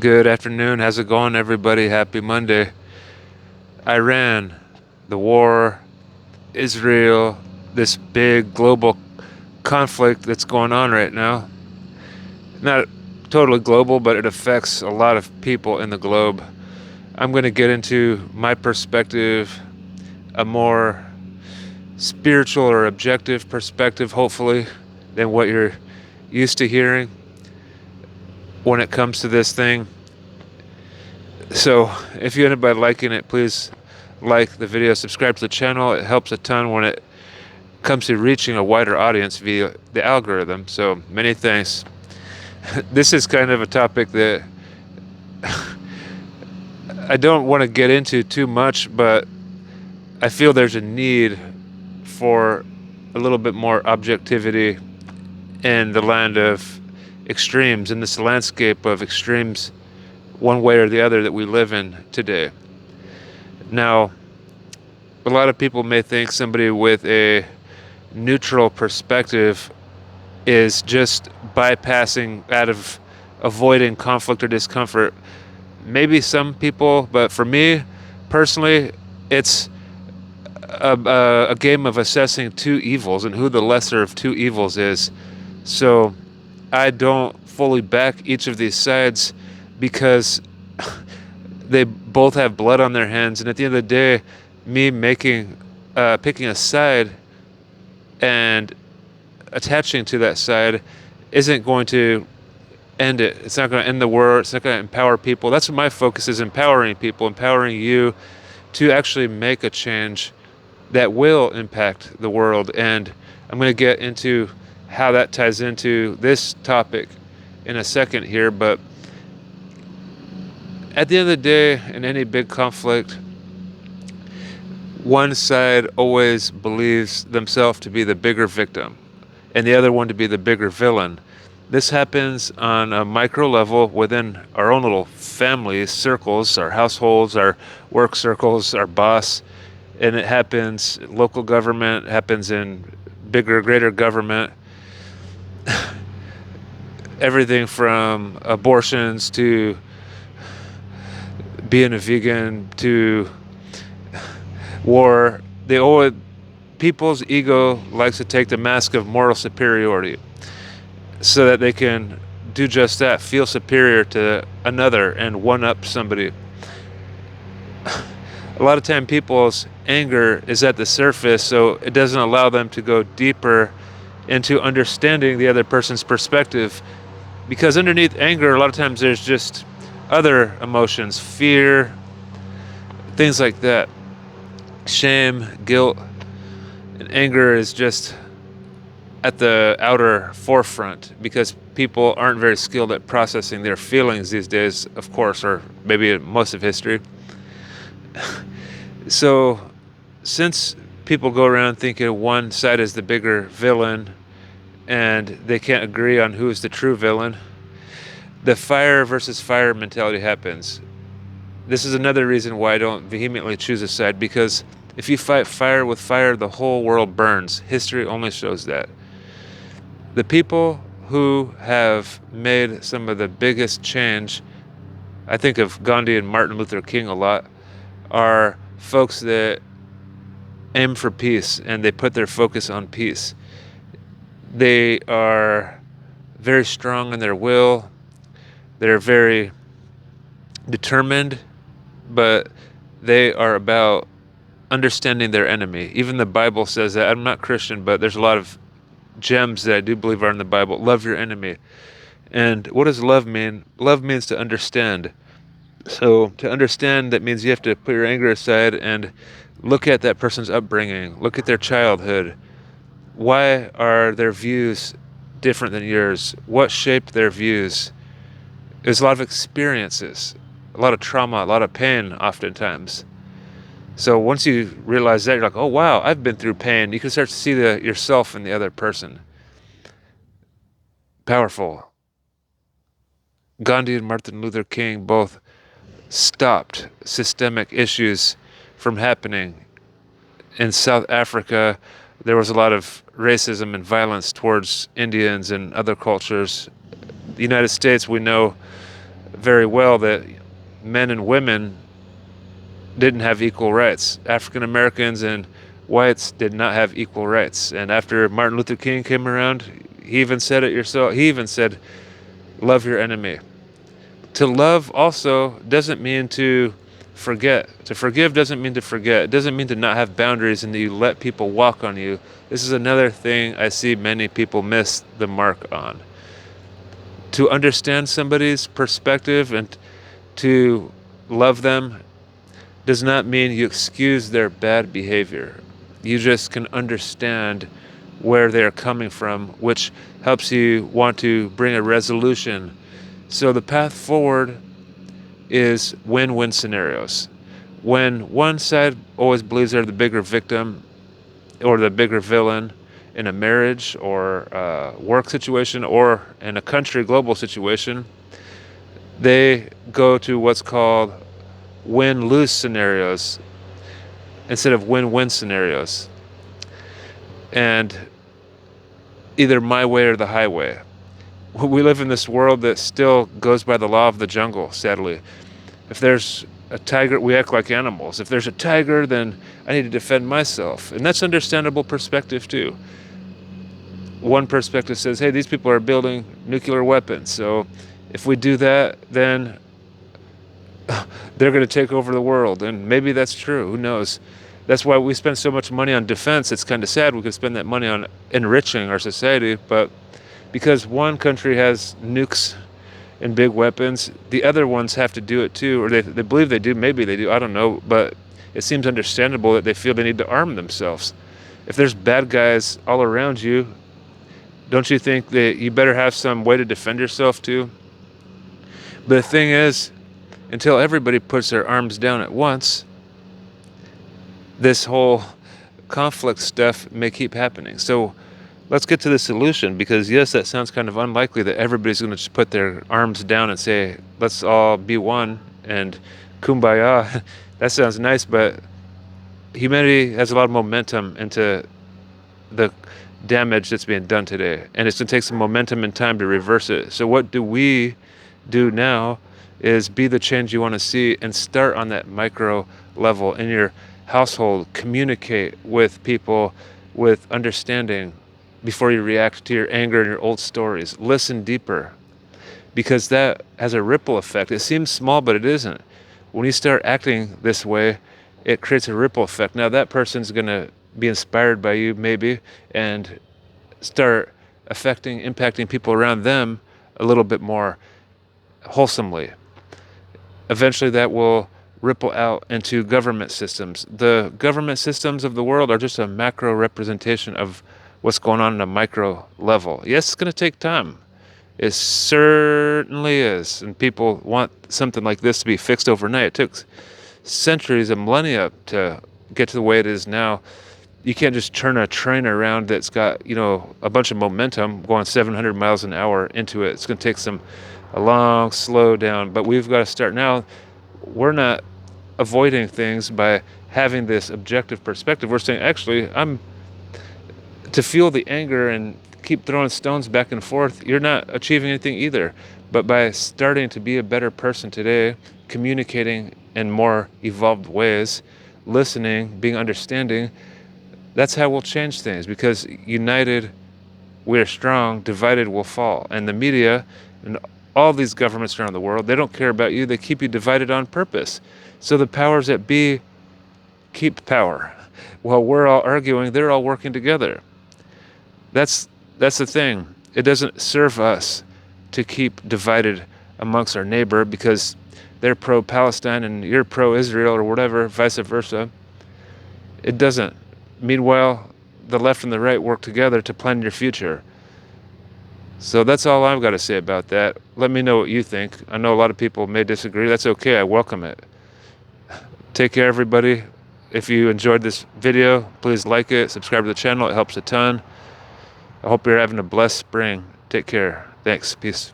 Good afternoon. How's it going, everybody? Happy Monday. Iran, the war, Israel, this big global conflict that's going on right now. Not totally global, but it affects a lot of people in the globe. I'm going to get into my perspective, a more spiritual or objective perspective, hopefully, than what you're used to hearing when it comes to this thing. So, if you end up liking it, please like the video, subscribe to the channel. It helps a ton when it comes to reaching a wider audience via the algorithm. So, many thanks. This is kind of a topic that I don't want to get into too much, but I feel there's a need for a little bit more objectivity in the land of extremes, in this landscape of extremes, one way or the other, that we live in today. Now, a lot of people may think somebody with a neutral perspective is just bypassing out of avoiding conflict or discomfort. Maybe some people, but for me personally, it's a game of assessing two evils and who the lesser of two evils is. So I don't fully back each of these sides because they both have blood on their hands, and at the end of the day, me picking a side and attaching to that side isn't going to end it. It's not going to end the war. It's not going to empower people. That's what my focus is: empowering people, empowering you to actually make a change that will impact the world. And I'm going to get into how that ties into this topic in a second here. But at the end of the day, in any big conflict, one side always believes themselves to be the bigger victim and the other one to be the bigger villain. This happens on a micro level within our own little family circles, our households, our work circles, our boss, and it happens local government, happens in bigger, greater government. Everything from abortions to being a vegan to war. People's ego likes to take the mask of moral superiority so that they can do just that, feel superior to another and one up somebody. A lot of time people's anger is at the surface, so it doesn't allow them to go deeper into understanding the other person's perspective, because underneath anger a lot of times there's just other emotions, fear, things like that, shame, guilt, and anger is just at the outer forefront because people aren't very skilled at processing their feelings these days, of course, or maybe most of history. So since people go around thinking one side is the bigger villain and they can't agree on who is the true villain, the fire versus fire mentality happens. This is another reason why I don't vehemently choose a side, because if you fight fire with fire, the whole world burns. History only shows that. The people who have made some of the biggest change, I think of Gandhi and Martin Luther King a lot, are folks that aim for peace and they put their focus on peace. They are very strong in their will. They're very determined, but they are about understanding their enemy. Even the Bible says that. I'm not Christian, but there's a lot of gems that I do believe are in the Bible. Love your enemy. And what does love mean? Love means to understand. So to understand, that means you have to put your anger aside and look at that person's upbringing, look at their childhood. Why are their views different than yours? What shaped their views? There's a lot of experiences, a lot of trauma, a lot of pain oftentimes. So once you realize that, you're like, oh wow, I've been through pain. You can start to see yourself in the other person. Powerful. Gandhi and Martin Luther King both stopped systemic issues from happening. In South Africa, there was a lot of racism and violence towards Indians and other cultures. The United States, we know, very well that men and women didn't have equal rights. African Americans and whites did not have equal rights. And after Martin Luther King came around, he even said it yourself. He even said, love your enemy. To love also doesn't mean to forget. To forgive doesn't mean to forget. It doesn't mean to not have boundaries and that you let people walk on you. This is another thing I see many people miss the mark on. To understand somebody's perspective and to love them does not mean you excuse their bad behavior. You just can understand where they're coming from, which helps you want to bring a resolution. So the path forward is win-win scenarios. When one side always believes they're the bigger victim or the bigger villain in a marriage or a work situation or in a country global situation, they go to what's called win-lose scenarios instead of win-win scenarios. And either my way or the highway. We live in this world that still goes by the law of the jungle, sadly. If there's a tiger, we act like animals. If there's a tiger, then I need to defend myself. And that's understandable perspective too. One perspective says, hey, these people are building nuclear weapons. So if we do that, then they're going to take over the world. And maybe that's true. Who knows? That's why we spend so much money on defense. It's kind of sad we could spend that money on enriching our society. But because one country has nukes and big weapons, the other ones have to do it too. Or they believe they do. Maybe they do. I don't know. But it seems understandable that they feel they need to arm themselves. If there's bad guys all around you, don't you think that you better have some way to defend yourself too? But the thing is, until everybody puts their arms down at once, this whole conflict stuff may keep happening. So let's get to the solution, because yes, that sounds kind of unlikely that everybody's going to just put their arms down and say, let's all be one and kumbaya. That sounds nice, but humanity has a lot of momentum into the damage that's being done today, and it's going to take some momentum and time to reverse it. So what do we do now is be the change you want to see and start on that micro level in your household. Communicate with people with understanding before you react to your anger and your old stories. Listen deeper, because that has a ripple effect. It seems small, but it isn't. When you start acting this way, it creates a ripple effect. Now that person's going to be inspired by you maybe and start impacting people around them a little bit more wholesomely. Eventually that will ripple out into government systems. The government systems of the world are just a macro representation of what's going on a micro level. Yes, it's going to take time. It certainly is. And people want something like this to be fixed overnight. It took centuries, a millennia to get to the way it is now. You can't just turn a train around that's got, a bunch of momentum going 700 miles an hour into it. It's going to take a long slow down, but we've got to start now. We're not avoiding things by having this objective perspective. We're saying, actually, to feel the anger and keep throwing stones back and forth, you're not achieving anything either. But by starting to be a better person today, communicating in more evolved ways, listening, being understanding, that's how we'll change things. Because united, we're strong, divided, we'll fall. And the media and all these governments around the world, they don't care about you. They keep you divided on purpose. So the powers that be keep power. While we're all arguing, they're all working together. That's the thing. It doesn't serve us to keep divided amongst our neighbor because they're pro-Palestine and you're pro-Israel or whatever, vice versa. It doesn't. Meanwhile, the left and the right work together to plan your future. So that's all I've got to say about that. Let me know what you think. I know a lot of people may disagree. That's okay. I welcome it. Take care, everybody. If you enjoyed this video, please like it, subscribe to the channel. It helps a ton. I hope you're having a blessed spring. Take care. Thanks. Peace.